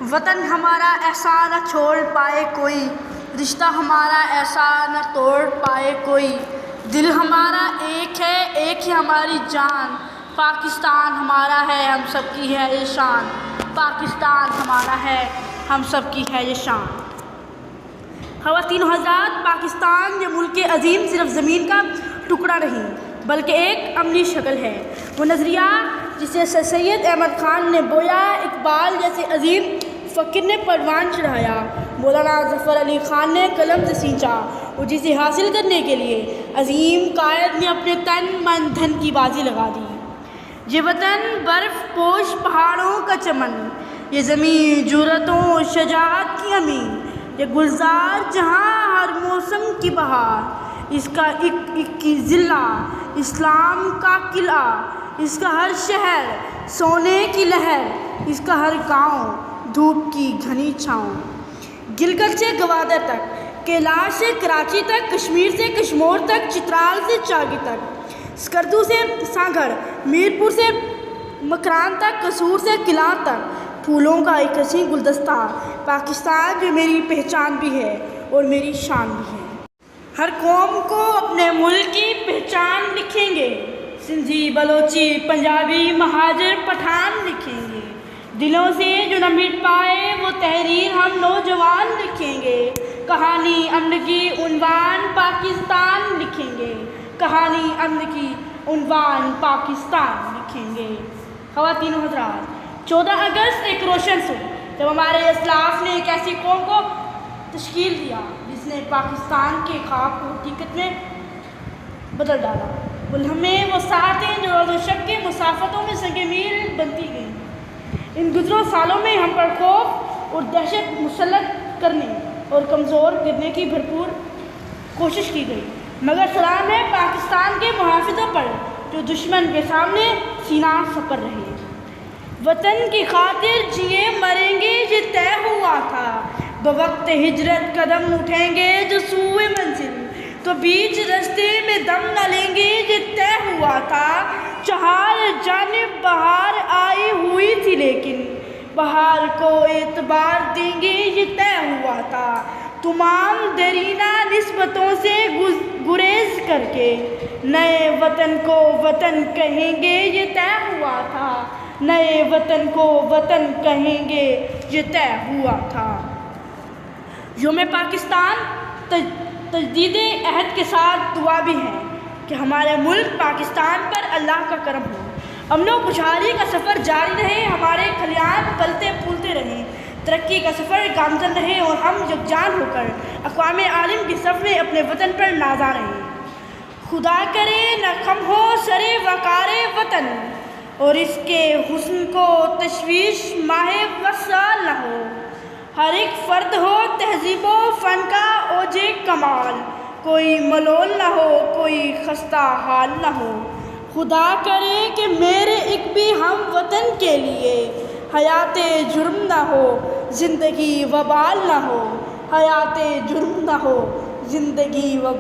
وطن ہمارا ایسا نہ چھوڑ پائے کوئی، رشتہ ہمارا ایسا نہ توڑ پائے کوئی، دل ہمارا ایک ہے، ایک ہی ہماری جان، پاکستان ہمارا ہے، ہم سب کی ہے یہ شان، پاکستان ہمارا ہے، ہم سب کی ہے یہ شان۔ خواتین و حضرات، پاکستان یہ ملک عظیم صرف زمین کا ٹکڑا نہیں بلکہ ایک عملی شکل ہے۔ وہ نظریہ جسے سر سید احمد خان نے بویا، اقبال جیسے عظیم فقیر نے پروان چڑھایا، مولانا ظفر علی خان نے قلم سے سینچا، اور جسے حاصل کرنے کے لیے عظیم قائد نے اپنے تن من دھن کی بازی لگا دی۔ یہ وطن برف پوش پہاڑوں کا چمن، یہ زمین جرأتوں شجاعت کی امین، یہ گلزار جہاں ہر موسم کی بہار، اس کا ایک کی ضلع اسلام کا قلعہ، اس کا ہر شہر سونے کی لہر، اس کا ہر گاؤں دھوپ کی گھنی چھاؤں۔ گلگت سے گوادر تک، کیلاش سے کراچی تک، کشمیر سے کشمور تک، چترال سے چاگی تک، سکردو سے سانگھڑ، میرپور سے مکران تک، قصور سے کلاں تک، پھولوں کا ایک حسین گلدستہ، پاکستان جو میری پہچان بھی ہے اور میری شان بھی ہے۔ ہر قوم کو اپنے ملک کی پہچان لکھیں گے، سندھی، بلوچی، پنجابی، مہاجر، پٹھان لکھیں گے، دلوں سے جو نہ مٹ پائے وہ تحریر ہم نوجوان لکھیں گے، کہانی امن کی عنوان پاکستان لکھیں گے، کہانی امن کی عنوان پاکستان لکھیں گے۔ خواتین و حضرات، 14 اگست ایک روشن صبح جب ہمارے اسلاف نے ایک ایسی قوم کو تشکیل دیا جس نے پاکستان کے خواب کو حقیقت میں بدل ڈالا، وہ لمحے، وہ ساعتیں جو روز و شب کی مسافتوں میں سنگ میل بنتی گئیں۔ ان گزروں سالوں میں ہم پر خوف اور دہشت مسلط کرنے اور کمزور کرنے کی بھرپور کوشش کی گئی، مگر سلام ہے پاکستان کے محافظوں پر جو دشمن کے سامنے سینہ سپر رہے۔ وطن کی خاطر جیے مریں گے یہ طے ہوا تھا، بوقت ہجرت قدم اٹھیں گے جو سوئے منزل، تو بیچ رستے میں دم نہ لیں گے یہ طے ہوا تھا۔ چہار جانب بہار آئی ہوئی تھی لیکن بہار کو اعتبار دیں گے یہ طے ہوا تھا۔ تمام دیرینہ نسبتوں سے گریز کر کے نئے وطن کو وطن کہیں گے یہ طے ہوا تھا، نئے وطن کو وطن کہیں گے یہ طے ہوا تھا۔ یوم پاکستان تجدید عہد کے ساتھ دعا بھی ہے کہ ہمارے ملک پاکستان پر اللہ کا کرم ہو، امن و خوشحالی کا سفر جاری رہے، ہمارے کھلیان پلتے پھولتے رہیں، ترقی کا سفر گامزن رہے اور ہم یکجان ہو کر اقوام عالم کی صف میں اپنے وطن پر نازاں رہیں۔ خدا کرے نہ خم ہو سر وقار وطن، اور اس کے حسن کو تشویش ماہ وصال نہ ہو، ہر ایک فرد ہو تہذیب و فن کا اوج کمال، کوئی ملول نہ ہو، کوئی خستہ حال نہ ہو۔ خدا کرے کہ میرے ایک بھی ہم وطن کے لیے حیات جرم نہ ہو، زندگی وبال نہ ہو، حیات جرم نہ ہو، زندگی وبال